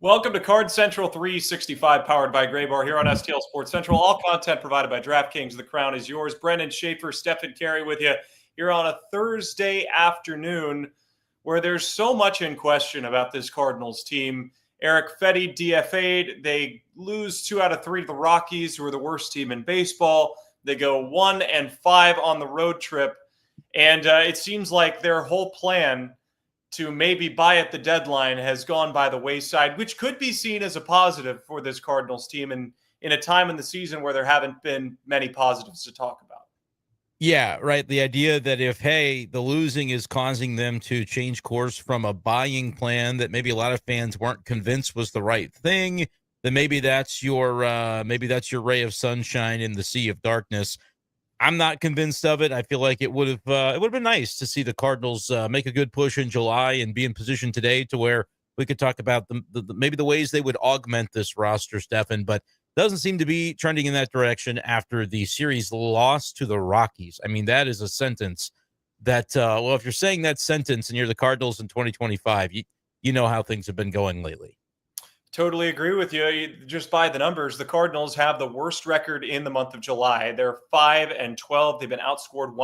Welcome to Card Central 365, powered by Graybar here on STL Sports Central. All content provided by DraftKings. The crown is yours. Brenden, Schaeffer, Stefan, Caray with you here on a Thursday afternoon where there's so much in question about this Cardinals team. Eric Fetty DFA'd. They lose 2 out of 3 to the Rockies, who are the worst team in baseball. They go 1-5 on the road trip. And it seems like their whole plan to maybe buy at the deadline has gone by the wayside, which could be seen as a positive for this Cardinals team and in a time in the season where there haven't been many positives to talk about. Yeah, right. The idea that if, hey, the losing is causing them to change course from a buying plan that maybe a lot of fans weren't convinced was the right thing, then maybe that's your ray of sunshine in the sea of darkness. I'm not convinced of it. I feel like it would have been nice to see the Cardinals make a good push in July and be in position today to where we could talk about maybe the ways they would augment this roster, Stefan. But doesn't seem to be trending in that direction after the series loss to the Rockies. I mean, that is a sentence that if you're saying that sentence and you're the Cardinals in 2025, you know how things have been going lately. Totally agree with you. Just by the numbers, the Cardinals have the worst record in the month of July. They're 5-12. They've been outscored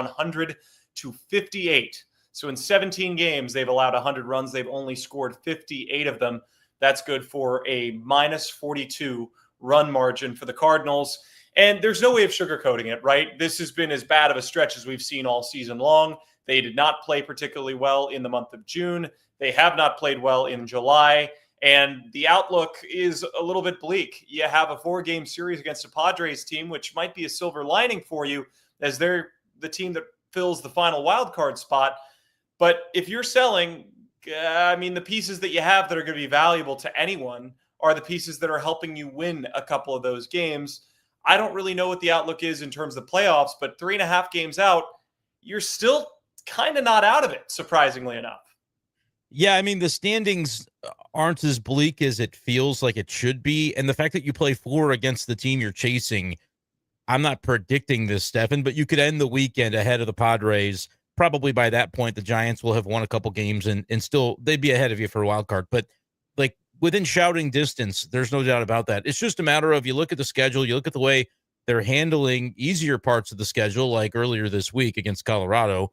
100-58. So in 17 games, they've allowed 100 runs. They've only scored 58 of them. That's good for a -42 run margin for the Cardinals. And there's no way of sugarcoating it, right? This has been as bad of a stretch as we've seen all season long. They did not play particularly well in the month of June. They have not played well in July. And the outlook is a little bit bleak. You have a 4-game series against a Padres team, which might be a silver lining for you as they're the team that fills the final wild card spot. But if you're selling, the pieces that you have that are going to be valuable to anyone are the pieces that are helping you win a couple of those games. I don't really know what the outlook is in terms of playoffs, but 3.5 games out, you're still kind of not out of it, surprisingly enough. Yeah, I mean, the standings aren't as bleak as it feels like it should be. And the fact that you play 4 against the team you're chasing, I'm not predicting this, Stefan, but you could end the weekend ahead of the Padres. Probably by that point, the Giants will have won a couple games and still they'd be ahead of you for a wild card. But like within shouting distance, there's no doubt about that. It's just a matter of you look at the schedule, you look at the way they're handling easier parts of the schedule, like earlier this week against Colorado.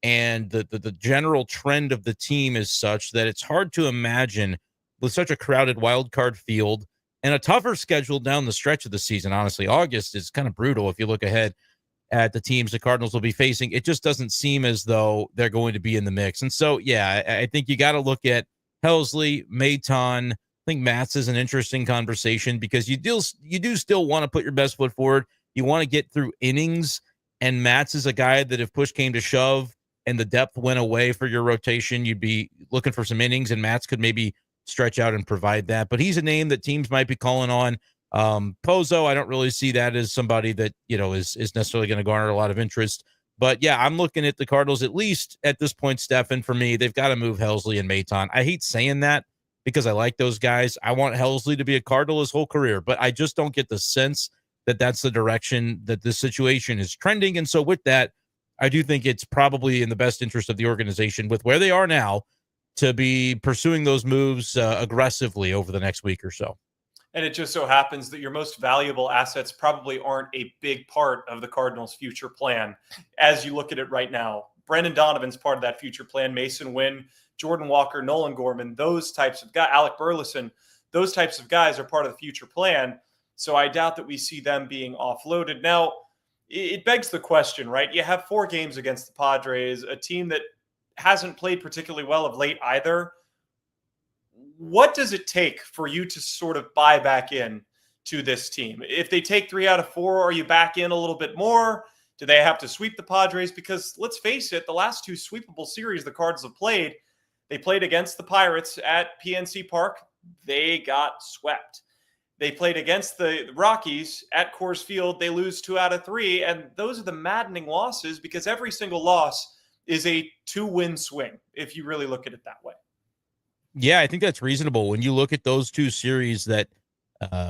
And the general trend of the team is such that it's hard to imagine with such a crowded wild card field and a tougher schedule down the stretch of the season. Honestly, August is kind of brutal if you look ahead at the teams the Cardinals will be facing. It just doesn't seem as though they're going to be in the mix. And so, yeah, I think you got to look at Helsley, Maton. I think Matz is an interesting conversation because you do still want to put your best foot forward. You want to get through innings, and Matz is a guy that if push came to shove and the depth went away for your rotation, you'd be looking for some innings, and Matz could maybe stretch out and provide that. But he's a name that teams might be calling on. Pozo, I don't really see that as somebody that, is necessarily going to garner a lot of interest. But, yeah, I'm looking at the Cardinals, at least at this point, Stefan, for me, they've got to move Helsley and Maton. I hate saying that because I like those guys. I want Helsley to be a Cardinal his whole career, but I just don't get the sense that that's the direction that this situation is trending. And so with that, I do think it's probably in the best interest of the organization with where they are now to be pursuing those moves aggressively over the next week or so. And it just so happens that your most valuable assets probably aren't a big part of the Cardinals' future plan as you look at it right now. Brenden Donovan's part of that future plan. Mason Wynn, Jordan Walker, Nolan Gorman, those types of guys, Alec Burleson, those types of guys are part of the future plan. So I doubt that we see them being offloaded. Now, it begs the question, right? You have 4 games against the Padres, a team that hasn't played particularly well of late either. What does it take for you to sort of buy back in to this team? If they take 3 out of 4, are you back in a little bit more? Do they have to sweep the Padres? Because let's face it, the last 2 sweepable series the Cards have played, they played against the Pirates at PNC Park. They got swept. They played against the Rockies at Coors Field. They lose 2 out of 3. And those are the maddening losses because every single loss is a 2-win swing, if you really look at it that way. Yeah, I think that's reasonable. When you look at those 2 series that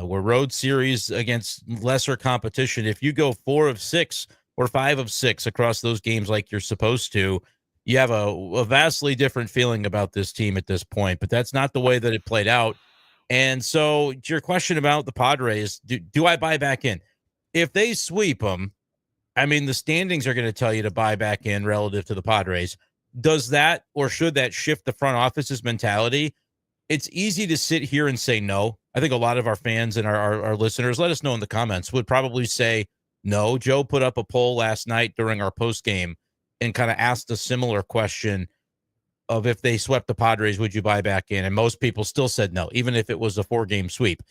were road series against lesser competition, if you go 4 of 6 or 5 of 6 across those games like you're supposed to, you have a vastly different feeling about this team at this point. But that's not the way that it played out. And so to your question about the Padres, do I buy back in? If they sweep them, I mean, the standings are going to tell you to buy back in relative to the Padres. Does that or should that shift the front office's mentality? It's easy to sit here and say no. I think a lot of our fans and our listeners, let us know in the comments, would probably say no. Joe put up a poll last night during our post game and kind of asked a similar question of if they swept the Padres, would you buy back in? And most people still said no, even if it was a 4-game sweep.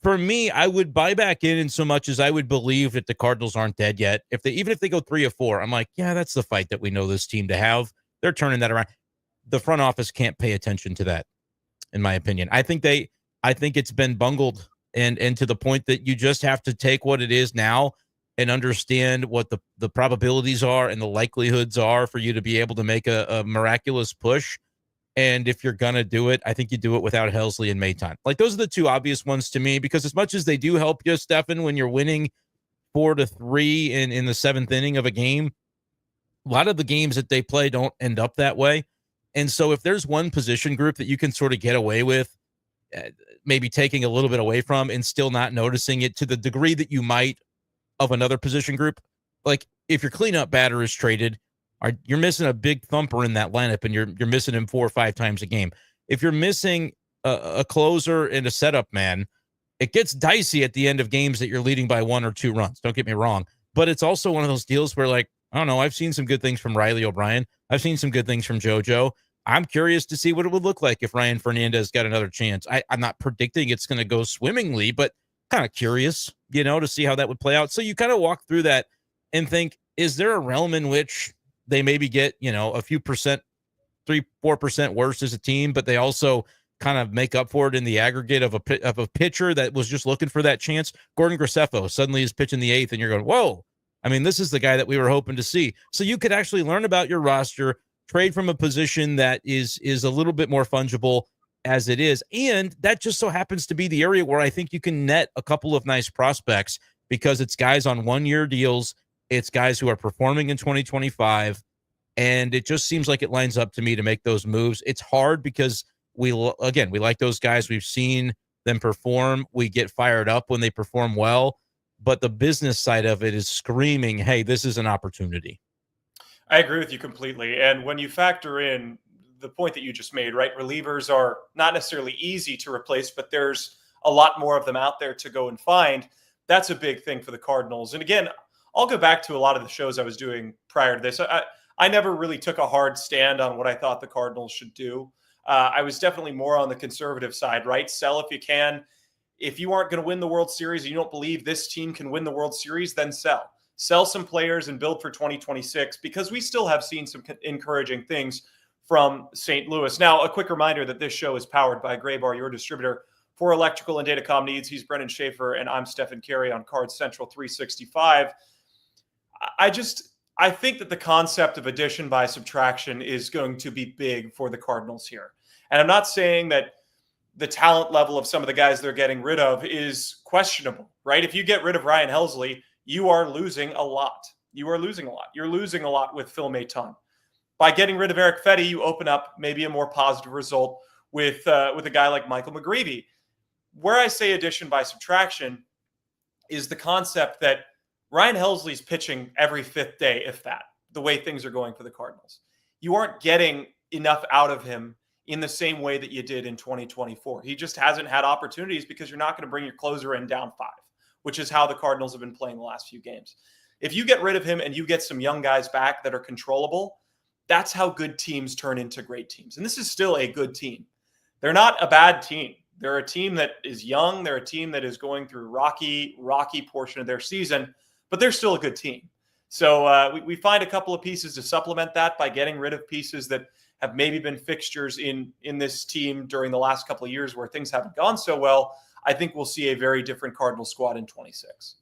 For me, I would buy back in so much as I would believe that the Cardinals aren't dead yet. Even if they go 3 or 4, I'm like, yeah, that's the fight that we know this team to have. They're turning that around. The front office can't pay attention to that, in my opinion. I think it's been bungled and to the point that you just have to take what it is now and understand what the probabilities are and the likelihoods are for you to be able to make a miraculous push. And if you're going to do it, I think you do it without Helsley and Maton. Like, those are the two obvious ones to me, because as much as they do help you, Stefan, when you're winning 4-3 in the 7th inning of a game, a lot of the games that they play don't end up that way. And so if there's one position group that you can sort of get away with, maybe taking a little bit away from and still not noticing it to the degree that you might of another position group, like if your cleanup batter is traded, you're missing a big thumper in that lineup and you're missing him 4 or 5 times a game. If you're missing a closer and a setup man, it gets dicey at the end of games that you're leading by 1 or 2 runs. Don't get me wrong. But it's also one of those deals where, like, I don't know, I've seen some good things from Riley O'Brien. I've seen some good things from JoJo. I'm curious to see what it would look like if Ryan Fernandez got another chance. I'm not predicting it's going to go swimmingly, but kind of curious, to see how that would play out. So you kind of walk through that and think, is there a realm in which they maybe get, a few percent, 3-4% worse as a team, but they also kind of make up for it in the aggregate of a pitcher that was just looking for that chance? Gordon Graceffo suddenly is pitching the 8th and you're going, whoa, I mean, this is the guy that we were hoping to see. So you could actually learn about your roster, trade from a position that is a little bit more fungible as it is. And that just so happens to be the area where I think you can net a couple of nice prospects, because it's guys on 1-year deals. It's guys who are performing in 2025. And it just seems like it lines up to me to make those moves. It's hard because we like those guys. We've seen them perform. We get fired up when they perform well, but the business side of it is screaming, hey, this is an opportunity. I agree with you completely. And when you factor in the point that you just made, right? Relievers are not necessarily easy to replace, but there's a lot more of them out there to go and find. That's a big thing for the Cardinals. And again, I'll go back to a lot of the shows I was doing prior to this. I never really took a hard stand on what I thought the Cardinals should do. I was definitely more on the conservative side, right? Sell if you can. If you aren't going to win the World Series and you don't believe this team can win the World Series, then sell. Sell some players and build for 2026, because we still have seen some encouraging things from St. Louis. Now, a quick reminder that this show is powered by Gray Bar, your distributor for electrical and datacom needs. He's Brenden Schaeffer, and I'm Stefan Caray on Card Central 365. I think that the concept of addition by subtraction is going to be big for the Cardinals here. And I'm not saying that the talent level of some of the guys they're getting rid of is questionable, right? If you get rid of Ryan Helsley, you are losing a lot. You're losing a lot with Phil Maton. By getting rid of Eric Fetty, you open up maybe a more positive result with a guy like Michael McGreevy. Where I say addition by subtraction is the concept that Ryan Helsley's pitching every 5th day, if that, the way things are going for the Cardinals. You aren't getting enough out of him in the same way that you did in 2024. He just hasn't had opportunities because you're not going to bring your closer in down 5, which is how the Cardinals have been playing the last few games. If you get rid of him and you get some young guys back that are controllable, that's how good teams turn into great teams. And this is still a good team. They're not a bad team. They're a team that is young. They're a team that is going through rocky portion of their season, but they're still a good team. So we find a couple of pieces to supplement that by getting rid of pieces that have maybe been fixtures in this team during the last couple of years where things haven't gone so well. I think we'll see a very different Cardinal squad in 26.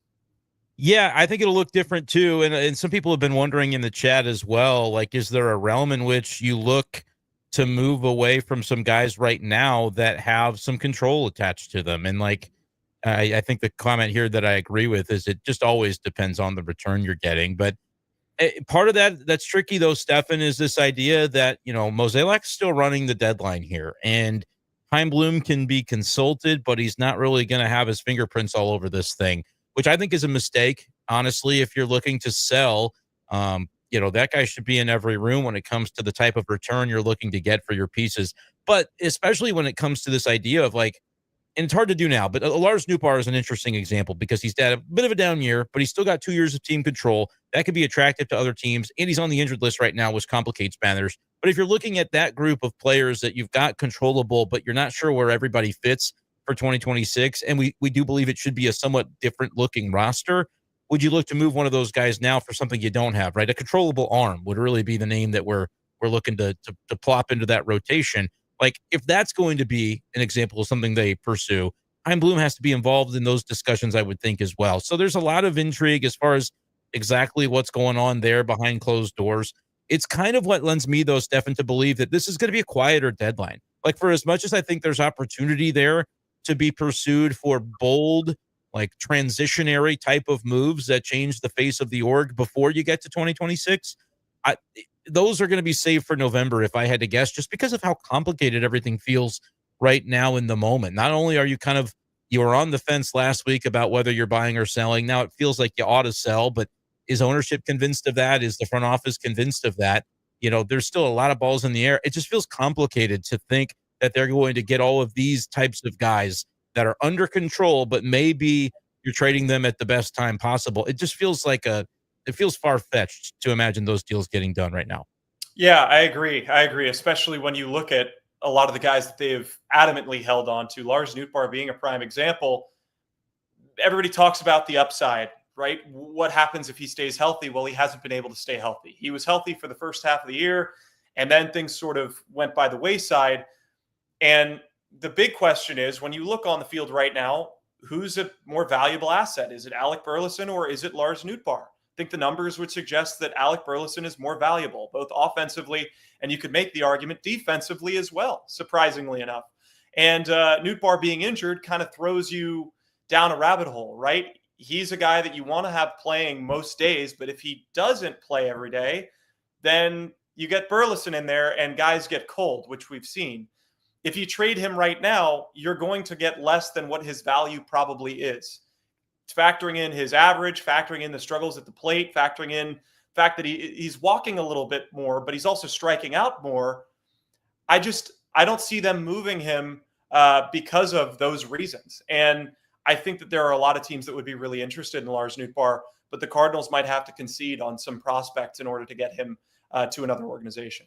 Yeah, I think it'll look different too. And some people have been wondering in the chat as well, like, is there a realm in which you look to move away from some guys right now that have some control attached to them? And like, I think the comment here that I agree with is it just always depends on the return you're getting. But part of that's tricky though, Stefan, is this idea that, Mozeliak's still running the deadline here. And Bloom can be consulted, but he's not really going to have his fingerprints all over this thing, which I think is a mistake. Honestly, if you're looking to sell, that guy should be in every room when it comes to the type of return you're looking to get for your pieces. But especially when it comes to this idea of like, and it's hard to do now, but Lars Nootbaar is an interesting example because he's had a bit of a down year, but he's still got 2 years of team control. That could be attractive to other teams, and he's on the injured list right now, which complicates matters. But if you're looking at that group of players that you've got controllable, but you're not sure where everybody fits for 2026, and we do believe it should be a somewhat different looking roster, would you look to move one of those guys now for something you don't have, right? A controllable arm would really be the name that we're looking to plop into that rotation. Like, if that's going to be an example of something they pursue, Bloom has to be involved in those discussions, I would think, as well. So there's a lot of intrigue as far as exactly what's going on there behind closed doors. It's kind of what lends me, though, Stefan, to believe that this is going to be a quieter deadline. Like, for as much as I think there's opportunity there to be pursued for bold, like transitionary type of moves that change the face of the org before you get to 2026, those are going to be saved for November, if I had to guess, just because of how complicated everything feels right now in the moment. Not only are you were on the fence last week about whether you're buying or selling. Now it feels like you ought to sell, but is ownership convinced of that? Is the front office convinced of that? There's still a lot of balls in the air. It just feels complicated to think that they're going to get all of these types of guys that are under control, but maybe you're trading them at the best time possible. It just feels like it feels far-fetched to imagine those deals getting done right now. Yeah, I agree, especially when you look at a lot of the guys that they've adamantly held on to, Lars Nootbaar being a prime example. Everybody talks about the upside, right? What happens if he stays healthy? Well, he hasn't been able to stay healthy. He was healthy for the first half of the year, and then things sort of went by the wayside. And the big question is, when you look on the field right now, who's a more valuable asset? Is it Alec Burleson or is it Lars Nootbaar? I think the numbers would suggest that Alec Burleson is more valuable, both offensively, and you could make the argument defensively as well, surprisingly enough. And Nootbaar being injured kind of throws you down a rabbit hole, right? He's a guy that you want to have playing most days, but if he doesn't play every day, then you get Burleson in there and guys get cold, which we've seen. If you trade him right now, you're going to get less than what his value probably is. Factoring in his average, factoring in the struggles at the plate, factoring in the fact that he's walking a little bit more, but he's also striking out more. I don't see them moving him because of those reasons. And I think that there are a lot of teams that would be really interested in Lars Nootbaar, but the Cardinals might have to concede on some prospects in order to get him to another organization.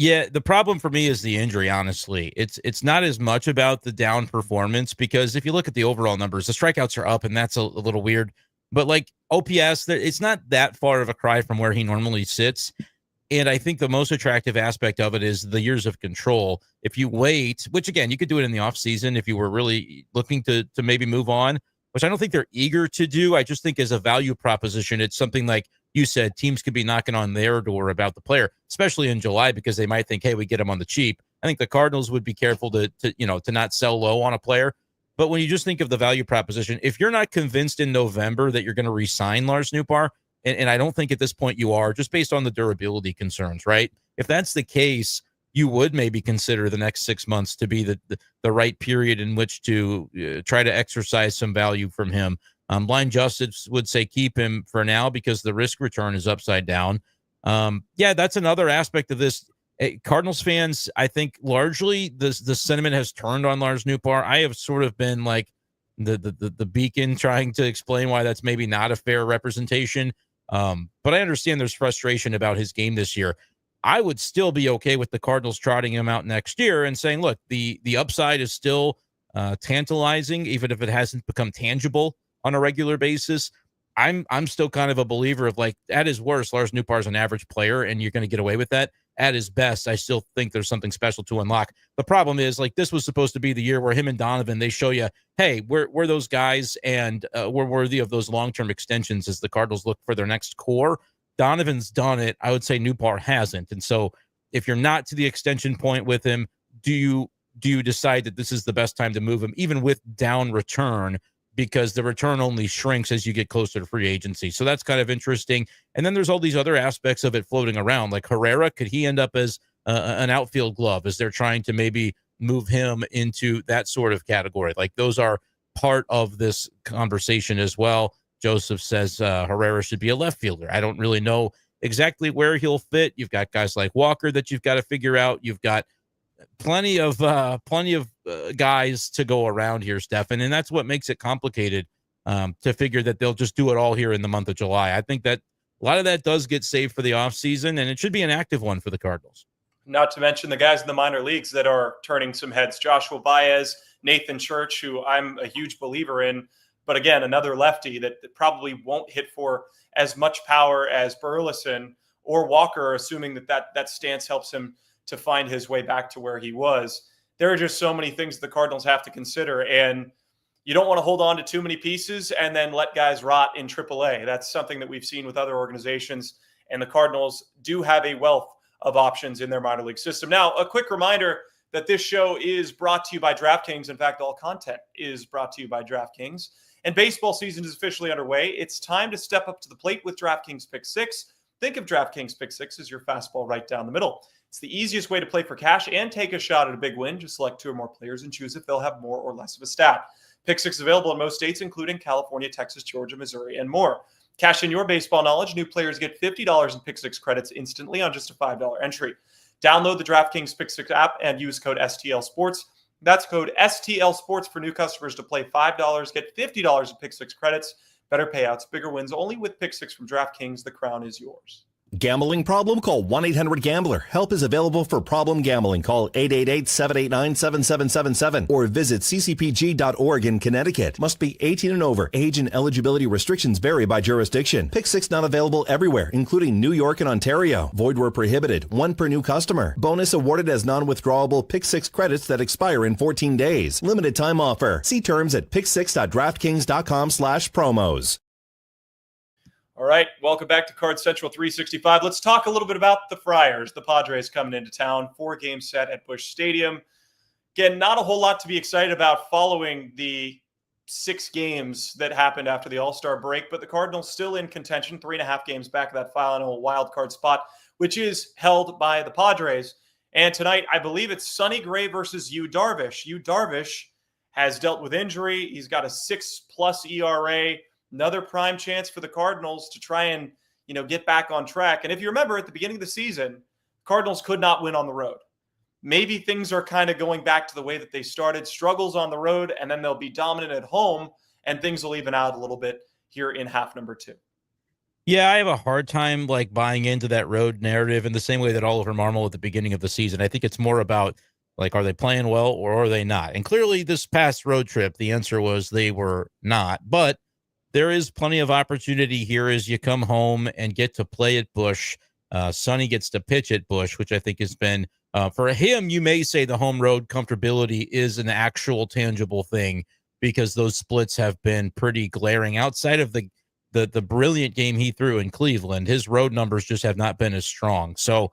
Yeah, the problem for me is the injury, honestly. It's not as much about the down performance, because if you look at the overall numbers, the strikeouts are up, and that's a little weird. But like OPS, it's not that far of a cry from where he normally sits. And I think the most attractive aspect of it is the years of control. If you wait, which again, you could do it in the offseason if you were really looking to maybe move on, which I don't think they're eager to do. I just think as a value proposition, it's something like you said, teams could be knocking on their door about the player, especially in July, because they might think, hey, we get him on the cheap. I think the Cardinals would be careful to not sell low on a player. But when you just think of the value proposition, if you're not convinced in November that you're going to re-sign Lars Nootbaar, and I don't think at this point you are, just based on the durability concerns, right? If that's the case, you would maybe consider the next 6 months to be the right period in which to try to exercise some value from him. Blind Justice would say keep him for now because the risk return is upside down. Yeah, that's another aspect of this. Cardinals fans, I think largely the sentiment has turned on Lars Nootbaar. I have sort of been like the beacon trying to explain why that's maybe not a fair representation. But I understand there's frustration about his game this year. I would still be okay with the Cardinals trotting him out next year and saying, look, the upside is still tantalizing, even if it hasn't become tangible on a regular basis. I'm still kind of a believer of, like, at his worst, Lars Nootbaar is an average player, and you're going to get away with that. At his best, I still think there's something special to unlock. The problem is, like, this was supposed to be the year where him and Donovan, they show you, hey, we're those guys, and we're worthy of those long-term extensions as the Cardinals look for their next core. Donovan's done it. I would say Nootbaar hasn't. And so if you're not to the extension point with him, do you decide that this is the best time to move him, even with down return, because the return only shrinks as you get closer to free agency? So that's kind of interesting. And then there's all these other aspects of it floating around, like Herrera. Could he end up as an outfield glove as they're trying to maybe move him into that sort of category. Like those are part of this conversation as well. Joseph says Herrera should be a left fielder. I don't really know exactly where he'll fit. You've got guys like Walker that you've got to figure out. You've got plenty of guys to go around here, Stefan, and that's what makes it complicated to figure that they'll just do it all here in the month of July. I think that a lot of that does get saved for the offseason, and it should be an active one for the Cardinals. Not to mention the guys in the minor leagues that are turning some heads. Joshua Baez, Nathan Church, who I'm a huge believer in, but again, another lefty that probably won't hit for as much power as Burleson or Walker, assuming that stance helps him to find his way back to where he was. There are just so many things the Cardinals have to consider, and you don't want to hold on to too many pieces and then let guys rot in AAA. That's something that we've seen with other organizations, and the Cardinals do have a wealth of options in their minor league system. Now, a quick reminder that this show is brought to you by DraftKings. In fact, all content is brought to you by DraftKings. And baseball season is officially underway. It's time to step up to the plate with DraftKings Pick 6. Think of DraftKings Pick 6 as your fastball right down the middle. It's the easiest way to play for cash and take a shot at a big win. Just select 2 or more players and choose if they'll have more or less of a stat. Pick 6 is available in most states, including California, Texas, Georgia, Missouri, and more. Cash in your baseball knowledge. New players get $50 in Pick 6 credits instantly on just a $5 entry. Download the DraftKings Pick 6 app and use code STL Sports. That's code STL Sports for new customers to play $5, get $50 in Pick 6 credits. Better payouts, bigger wins, only with Pick 6 from DraftKings. The crown is yours. Gambling problem? Call 1-800-GAMBLER. Help is available for problem gambling. Call 888-789-7777 or visit ccpg.org in Connecticut. Must be 18 and over. Age and eligibility restrictions vary by jurisdiction. Pick 6 not available everywhere, including New York and Ontario. Void where prohibited. 1 per new customer. Bonus awarded as non-withdrawable Pick 6 credits that expire in 14 days. Limited time offer. See terms at pick6.draftkings.com/promos. All right, welcome back to Card Central 365. Let's talk a little bit about the Friars, the Padres coming into town. 4-game set at Busch Stadium. Again, not a whole lot to be excited about following the 6 games that happened after the All-Star break, but the Cardinals still in contention, 3.5 games back of that final wild card spot, which is held by the Padres. And tonight, I believe it's Sonny Gray versus Yu Darvish. Yu Darvish has dealt with injury. He's got a 6+ ERA. Another prime chance for the Cardinals to try and, get back on track. And if you remember at the beginning of the season, Cardinals could not win on the road. Maybe things are kind of going back to the way that they started, struggles on the road, and then they'll be dominant at home, and things will even out a little bit here in half number 2. Yeah, I have a hard time buying into that road narrative in the same way that Oliver Marmol at the beginning of the season. I think it's more about are they playing well or are they not? And clearly this past road trip, the answer was they were not. But there is plenty of opportunity here as you come home and get to play at Busch. Sonny gets to pitch at Busch, which I think has been, for him, you may say the home road comfortability is an actual tangible thing because those splits have been pretty glaring. Outside of the brilliant game he threw in Cleveland, his road numbers just have not been as strong. So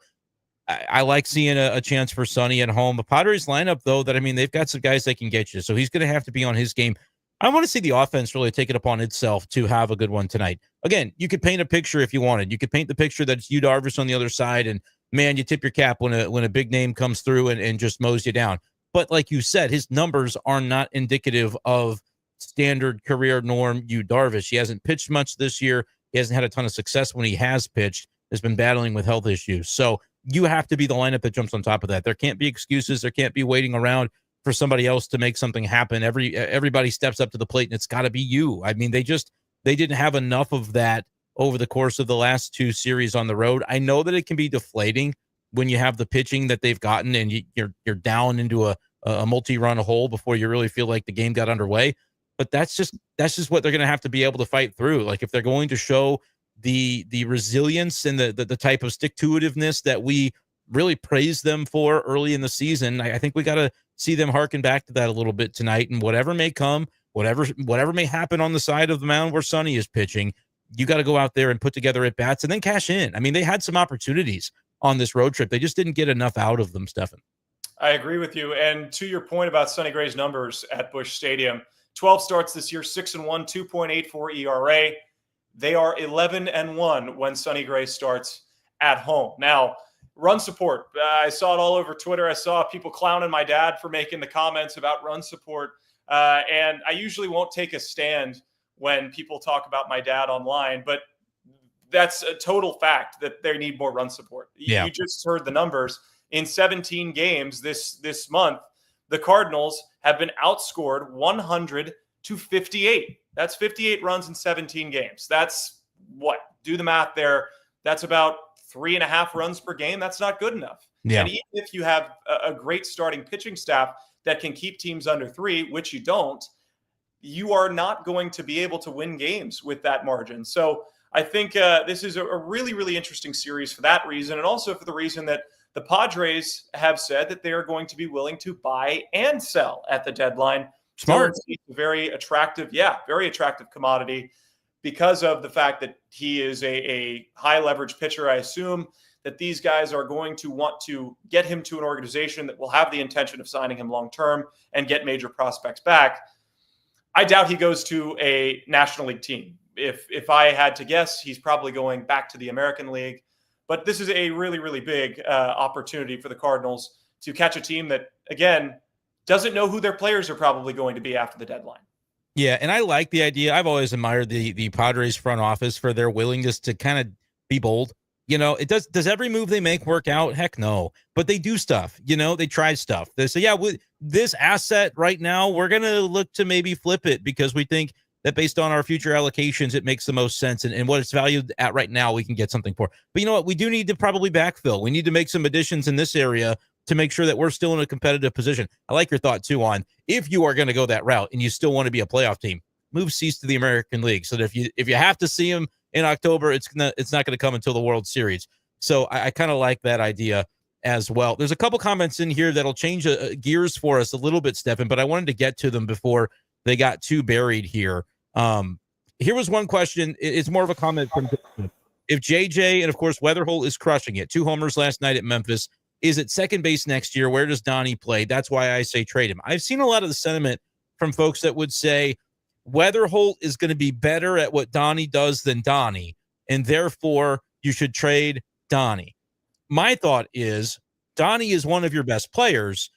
I like seeing a chance for Sonny at home. The Padres lineup, though, they've got some guys that can get you. So he's going to have to be on his game. I want to see the offense really take it upon itself to have a good one tonight. Again, you could paint a picture if you wanted. You could paint the picture that it's Yu Darvish on the other side, and man, you tip your cap when a big name comes through and just mows you down. But like you said, his numbers are not indicative of standard career norm Yu Darvish. He hasn't pitched much this year. He hasn't had a ton of success when he has pitched. Has been battling with health issues. So you have to be the lineup that jumps on top of that. There can't be excuses. There can't be waiting around for somebody else to make something happen. Everybody steps up to the plate, and it's got to be you. They didn't have enough of that over the course of the last 2 series on the road. I know that it can be deflating when you have the pitching that they've gotten and you're down into a multi-run hole before you really feel like the game got underway. But that's just what they're going to have to be able to fight through. If they're going to show the resilience and the type of stick-to-itiveness that we really praised them for early in the season, I think we got to see them harken back to that a little bit tonight. And whatever may come, whatever may happen on the side of the mound where Sonny is pitching, you got to go out there and put together at bats and then cash in. They had some opportunities on this road trip. They just didn't get enough out of them, Stefan. I agree with you. And to your point about Sonny Gray's numbers at Busch Stadium, 12 starts this year, 6-1, 2.84 ERA. They are 11-1 when Sonny Gray starts at home. Now, Run support. I saw it all over Twitter. I saw people clowning my dad for making the comments about run support. And I usually won't take a stand when people talk about my dad online, but that's a total fact that they need more run support. Yeah. You just heard the numbers. In 17 games this month, the Cardinals have been outscored 100-58. That's 58 runs in 17 games. That's what? Do the math there. That's about 3.5 runs per game. That's not good enough. Yeah. And even if you have a great starting pitching staff that can keep teams under 3, which you don't, you are not going to be able to win games with that margin. So I think this is a really, really interesting series for that reason, and also for the reason that the Padres have said that they are going to be willing to buy and sell at the deadline. Smart. Very attractive commodity because of the fact that he is a high leverage pitcher. I assume that these guys are going to want to get him to an organization that will have the intention of signing him long term and get major prospects back. I doubt he goes to a National League team. If I had to guess, he's probably going back to the American League. But this is a really, really big opportunity for the Cardinals to catch a team that, again, doesn't know who their players are probably going to be after the deadline. Yeah, and I like the idea. I've always admired the Padres front office for their willingness to kind of be bold. Does every move they make work out? Heck no. But they do stuff. They try stuff. They say, yeah, with this asset right now, we're going to look to maybe flip it because we think that based on our future allocations, it makes the most sense. And what it's valued at right now, we can get something for. But you know what? We do need to probably backfill. We need to make some additions in this area to make sure that we're still in a competitive position. I like your thought, too, on if you are going to go that route and you still want to be a playoff team, move Cease to the American League. So that if you have to see him in October, it's not going to come until the World Series. So I kind of like that idea as well. There's a couple comments in here that'll change gears for us a little bit, Stefan, but I wanted to get to them before they got too buried here. Here was one question. It's more of a comment from if JJ and of course Weatherholt is crushing it. 2 homers last night at Memphis. Is at second base next year? Where does Donnie play? That's why I say trade him. I've seen a lot of the sentiment from folks that would say Weatherholt is going to be better at what Donnie does than Donnie, and therefore you should trade Donnie. My thought is Donnie is one of your best players.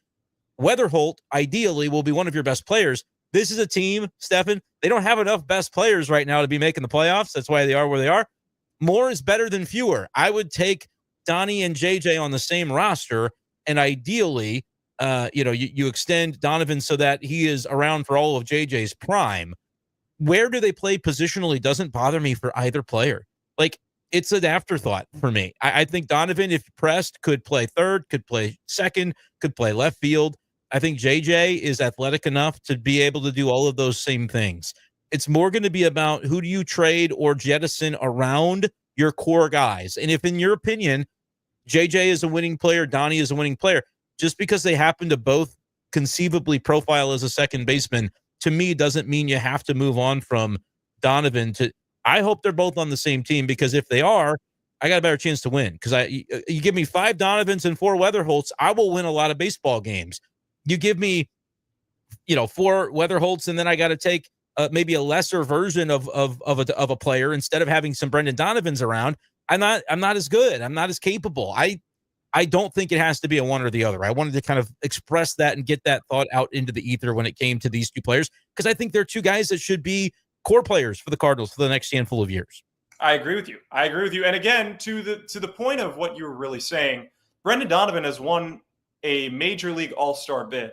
Weatherholt ideally will be one of your best players. This is a team, Stefan, they don't have enough best players right now to be making the playoffs. That's why they are where they are. More is better than fewer. I would take Donnie and JJ on the same roster, and ideally, you extend Donovan so that he is around for all of JJ's prime. Where do they play positionally doesn't bother me for either player. Like, it's an afterthought for me. I think Donovan, if pressed, could play third, could play second, could play left field. I think JJ is athletic enough to be able to do all of those same things. It's more going to be about who do you trade or jettison around your core guys. And if, in your opinion, JJ is a winning player, Donnie is a winning player, just because they happen to both conceivably profile as a second baseman, to me, doesn't mean you have to move on from Donovan. I hope they're both on the same team, because if they are, I got a better chance to win. Because you give me 5 Donovans and 4 Weatherholts, I will win a lot of baseball games. You give me, 4 Weatherholts, and then I got to take maybe a lesser version of a player instead of having some Brenden Donovans around. I'm not as good. I'm not as capable. I don't think it has to be a one or the other. I wanted to kind of express that and get that thought out into the ether when it came to these 2 players, because I think they're 2 guys that should be core players for the Cardinals for the next handful of years. I agree with you. And again, to the point of what you were really saying, Brenden Donovan has won a Major League All-Star bid.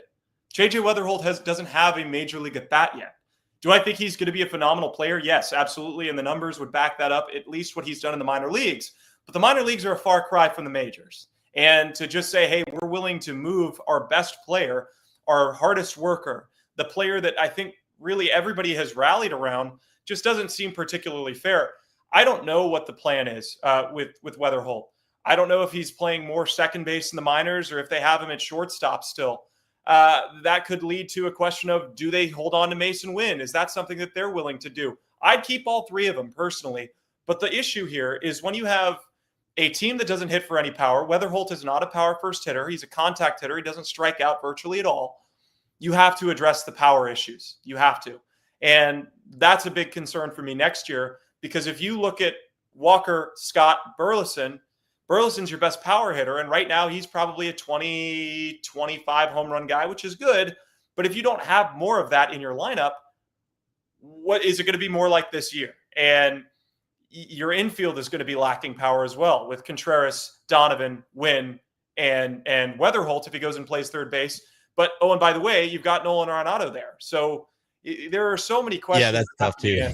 JJ Weatherholt doesn't have a Major League at bat yet. Do I think he's going to be a phenomenal player? Yes, absolutely. And the numbers would back that up, at least what he's done in the minor leagues. But the minor leagues are a far cry from the majors. And to just say, hey, we're willing to move our best player, our hardest worker, the player that I think really everybody has rallied around, just doesn't seem particularly fair. I don't know what the plan is with Weatherholt. I don't know if he's playing more second base in the minors or if they have him at shortstop still. That could lead to a question of, do they hold on to Mason Wynn? Is that something that they're willing to do? I'd keep all 3 of them personally. But the issue here is when you have a team that doesn't hit for any power, Weatherholt is not a power first hitter. He's a contact hitter. He doesn't strike out virtually at all. You have to address the power issues. You have to. And that's a big concern for me next year, because if you look at Walker, Scott, Burleson, Burleson's your best power hitter, and right now he's probably a 20, 25 home run guy, which is good. But if you don't have more of that in your lineup, what is it going to be more like this year? And your infield is going to be lacking power as well with Contreras, Donovan, Wynn, and Weatherholt if he goes and plays third base. But, oh, and by the way, you've got Nolan Arenado there. So there are so many questions. Yeah, that's tough too.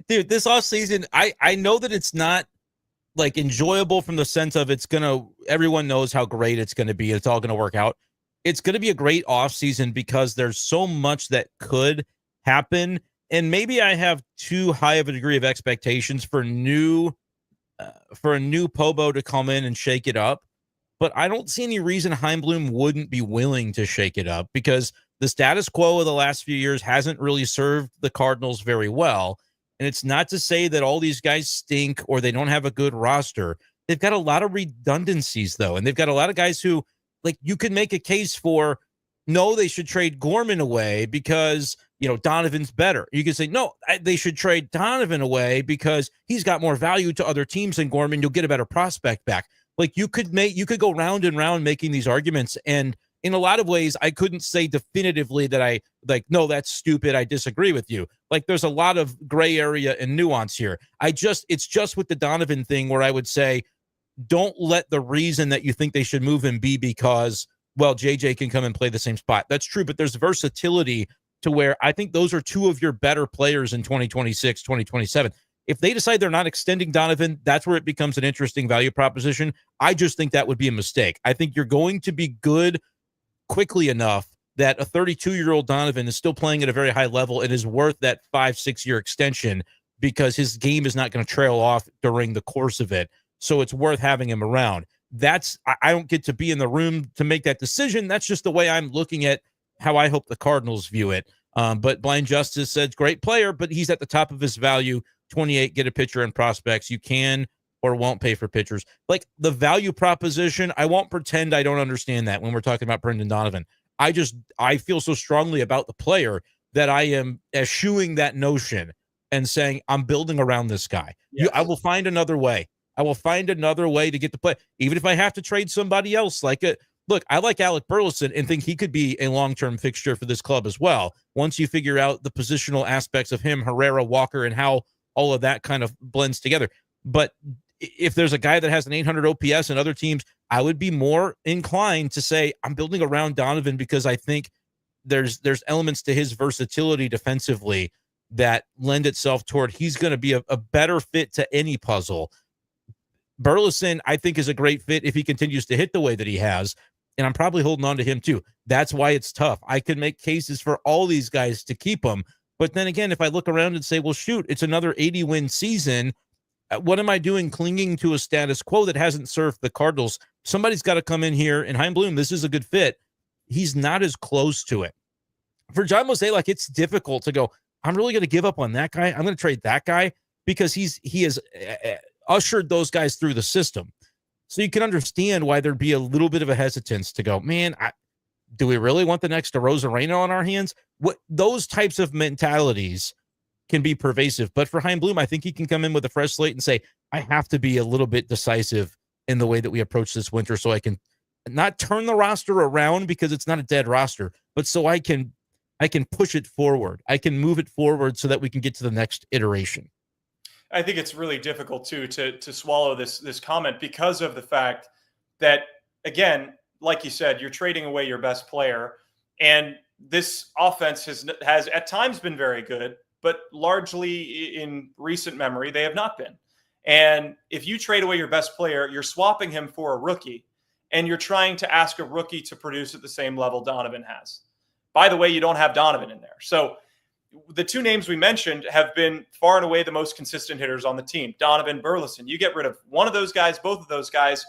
Dude, this offseason, I know that it's not like enjoyable from the sense of everyone knows how great it's going to be. It's all going to work out. It's going to be a great offseason because there's so much that could happen. And maybe I have too high of a degree of expectations for a new Pobo to come in and shake it up. But I don't see any reason Heimblum wouldn't be willing to shake it up because the status quo of the last few years hasn't really served the Cardinals very well. And it's not to say that all these guys stink or they don't have a good roster. They've got a lot of redundancies, though. And they've got a lot of guys who, like, you could make a case for, no, they should trade Gorman away because, Donovan's better. You could say, no, they should trade Donovan away because he's got more value to other teams than Gorman. You'll get a better prospect back. Like, you could go round and round making these arguments. And in a lot of ways, I couldn't say definitively that no, that's stupid. I disagree with you. Like, there's a lot of gray area and nuance here. It's just with the Donovan thing where I would say, don't let the reason that you think they should move him be because, well, JJ can come and play the same spot. That's true, but there's versatility to where I think those are two of your better players in 2026, 2027. If they decide they're not extending Donovan, that's where it becomes an interesting value proposition. I just think that would be a mistake. I think you're going to be good quickly enough that a 32-year-old Donovan is still playing at a very high level and is worth that 5-6 year extension because his game is not going to trail off during the course of it. So it's worth having him around. I don't get to be in the room to make that decision. That's just the way I'm looking at how I hope the Cardinals view it. But Blind Justice says, great player, but he's at the top of his value. 28, get a pitcher and prospects. You can or won't pay for pitchers. Like, the value proposition, I won't pretend I don't understand that when we're talking about Brendan Donovan. I feel so strongly about the player that I am eschewing that notion and saying, I'm building around this guy. Yes. I will find another way. I will find another way to get the play, even if I have to trade somebody else. Look, I like Alec Burleson and think he could be a long-term fixture for this club as well. Once you figure out the positional aspects of him, Herrera, Walker, and how all of that kind of blends together. But if there's a guy that has an 800 OPS and other teams, I would be more inclined to say I'm building around Donovan because I think there's elements to his versatility defensively that lend itself toward he's going to be a better fit to any puzzle. Burleson, I think, is a great fit if he continues to hit the way that he has, and I'm probably holding on to him too. That's why it's tough. I could make cases for all these guys to keep them, but then again, if I look around and say, well, shoot, it's another 80-win season, what am I doing clinging to a status quo that hasn't served the Cardinals? Somebody's got to come in here, and Heimblum, this is a good fit. He's not as close to it. For John Mosaic, it's difficult to go, I'm really going to give up on that guy. I'm going to trade that guy because he has ushered those guys through the system. So you can understand why there'd be a little bit of a hesitance to go, man, do we really want the next DeRozan on our hands? What those types of mentalities can be pervasive. But for Heimblum, I think he can come in with a fresh slate and say, I have to be a little bit decisive in the way that we approach this winter so I can not turn the roster around because it's not a dead roster, but so I can push it forward. I can move it forward so that we can get to the next iteration. I think it's really difficult too to swallow this comment because of the fact that, again, like you said, you're trading away your best player, and this offense has at times been very good, but largely in recent memory they have not been. And if you trade away your best player, you're swapping him for a rookie, and you're trying to ask a rookie to produce at the same level Donovan has. By the way, you don't have Donovan in there, so the two names we mentioned have been far and away the most consistent hitters on the team. Donovan, Burleson. You get rid of one of those guys, both of those guys,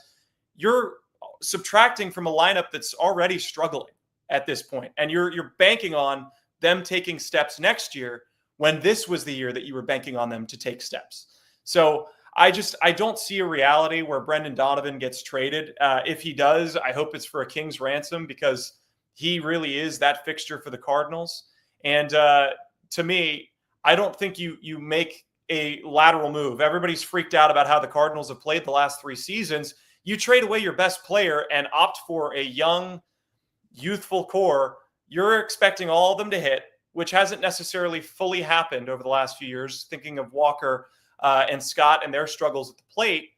you're subtracting from a lineup that's already struggling at this point. And you're banking on them taking steps next year when this was the year that you were banking on them to take steps. So I don't see a reality where Brendan Donovan gets traded. If he does, I hope it's for a king's ransom because he really is that fixture for the Cardinals. And to me, I don't think you make a lateral move. Everybody's freaked out about how the Cardinals have played the last 3 seasons. You trade away your best player and opt for a young, youthful core. You're expecting all of them to hit, which hasn't necessarily fully happened over the last few years. Thinking of Walker and Scott and their struggles at the plate,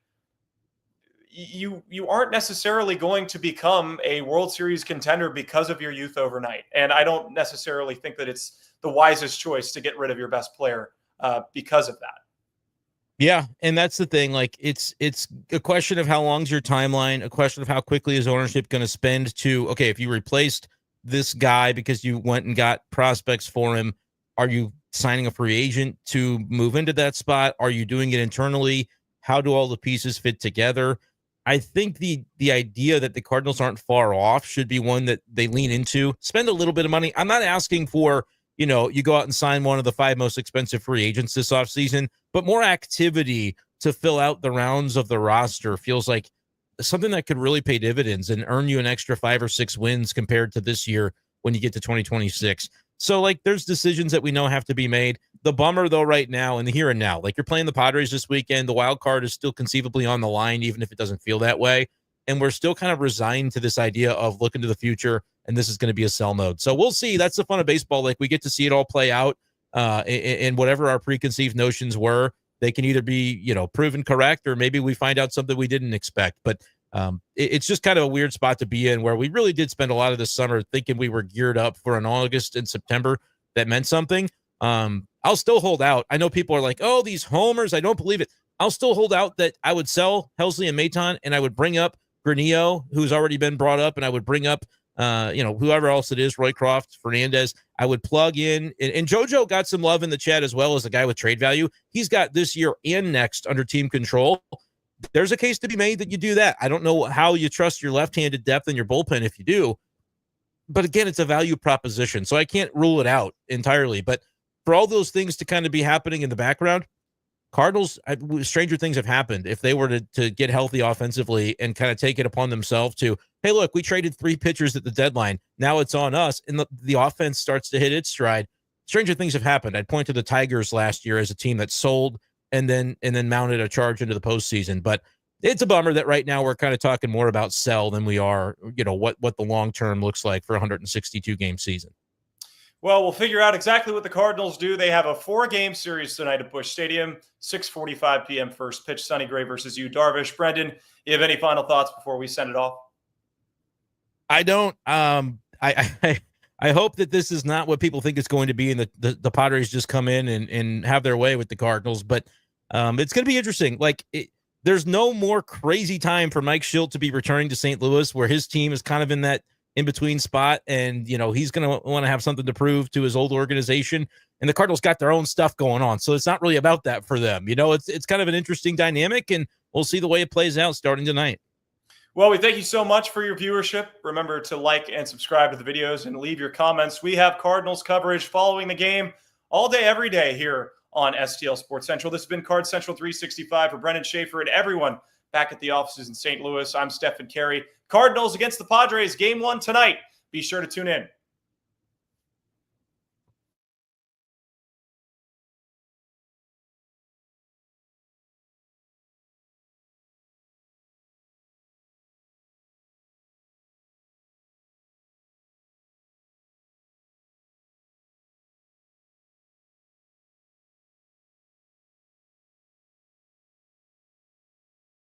you aren't necessarily going to become a World Series contender because of your youth overnight. And I don't necessarily think that it's the wisest choice to get rid of your best player because of that. Yeah, and that's the thing. Like, it's a question of how long's your timeline, a question of how quickly is ownership going to spend to, okay, if you replaced this guy because you went and got prospects for him, are you signing a free agent to move into that spot? Are you doing it internally? How do all the pieces fit together? I think the idea that the Cardinals aren't far off should be one that they lean into. Spend a little bit of money. I'm not asking for, you go out and sign one of the 5 most expensive free agents this offseason, but more activity to fill out the rounds of the roster feels like something that could really pay dividends and earn you an extra 5 or 6 wins compared to this year when you get to 2026. So, like, there's decisions that we know have to be made. The bummer, though, right now, in the here and now, like, you're playing the Padres this weekend. The wild card is still conceivably on the line, even if it doesn't feel that way. And we're still kind of resigned to this idea of looking to the future, and this is going to be a sell mode. So we'll see. That's the fun of baseball. Like, we get to see it all play out, and whatever our preconceived notions were, they can either be, proven correct, or maybe we find out something we didn't expect. But it's just kind of a weird spot to be in, where we really did spend a lot of this summer thinking we were geared up for an August and September that meant something. I'll still hold out. I know people are like, oh, these homers, I don't believe it. I'll still hold out that I would sell Helsley and Maton, and I would bring up Granillo, who's already been brought up, and I would bring up, whoever else it is, Roycroft, Fernandez. I would plug in, and JoJo got some love in the chat as well as a guy with trade value. He's got this year and next under team control. There's a case to be made that you do that. I don't know how you trust your left-handed depth in your bullpen if you do, but again, it's a value proposition, so I can't rule it out entirely. But for all those things to kind of be happening in the background, Cardinals, stranger things have happened. If they were to get healthy offensively and kind of take it upon themselves to, hey, look, we traded 3 pitchers at the deadline. Now it's on us, and the offense starts to hit its stride. Stranger things have happened. I'd point to the Tigers last year as a team that sold and then mounted a charge into the postseason. But it's a bummer that right now we're kind of talking more about sell than we are, what the long term looks like for a 162 game season. Well, we'll figure out exactly what the Cardinals do. They have a 4-game series tonight at Busch Stadium, 6:45 p.m. first pitch. Sonny Gray versus Yu Darvish. Brenden, you have any final thoughts before we send it off? I don't. I hope that this is not what people think it's going to be, and the Padres just come in and have their way with the Cardinals. But it's going to be interesting. Like, there's no more crazy time for Mike Schilt to be returning to St. Louis, where his team is kind of in that in-between spot, and he's going to want to have something to prove to his old organization, and the Cardinals got their own stuff going on, so it's not really about that for them. It's kind of an interesting dynamic, and we'll see the way it plays out starting tonight. Well, we thank you so much for your viewership. Remember to like and subscribe to the videos and leave your comments. We have Cardinals coverage following the game all day, every day here on STL Sports Central. This has been Card Central 365 for Brenden, Schaeffer, and everyone back at the offices in St. Louis. I'm Stefan Caray. Cardinals against the Padres, Game 1 tonight. Be sure to tune in.